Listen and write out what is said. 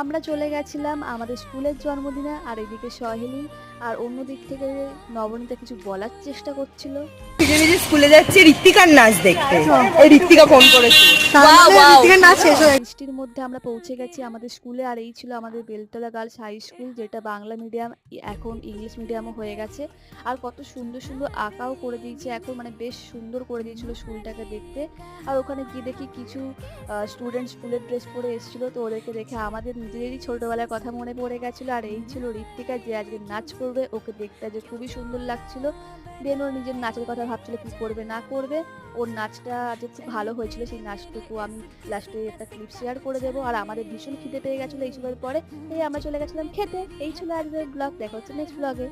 আমরা চলে গেছিলাম আমাদের স্কুলের জন্মদিনে, আর এদিকে সহেলি আর অন্য দিক থেকে নবনীতা কিছু বলার চেষ্টা করছিল। ভিজে ভিজে স্কুলে যাচ্ছে ঋত্বিকার নাচ দেখতে। এই ঋত্বিকা ফোন করেছে। বৃষ্টির মধ্যে আমরা পৌঁছে গেছি আমাদের স্কুলে, আর এই ছিল আমাদের বেলতলা গার্লস হাই স্কুল, যেটা বাংলা মিডিয়াম এখন ইংলিশ মিডিয়ামও হয়ে গেছে। আর কত সুন্দর সুন্দর আঁকাও করে দিয়েছে এখন, মানে বেশ সুন্দর করে দিয়েছিল স্কুলটাকে দেখতে। আর ওখানে গিয়ে দেখি কিছু স্টুডেন্ট স্কুলের ড্রেস পরে এসেছিলো, তো ওদেরকে দেখে আমাদের নিজেদেরই ছোটবেলার কথা মনে পড়ে গেছিলো। আর এই ছিল ঋত্বিকা, যে আজকে নাচ করবে, ওকে দেখতে যে খুবই সুন্দর লাগছিল। দেন ওর নিজের নাচের কথা ভাবছিল কি করবে না করবে। ওর নাচটা যে খুব ভালো হয়েছিল, সেই নাচটুকু আমি লাস্টে একটা ক্লিপ শেয়ার করে দেবো। আর আমাদের ভীষণ খিদে পেয়ে গেছিলো এইসবের পরে, এই আমরা চলে গেছিলাম খেতে। এই ছিল আজকের ব্লগ, দেখা হচ্ছে নেক্সট ব্লগে।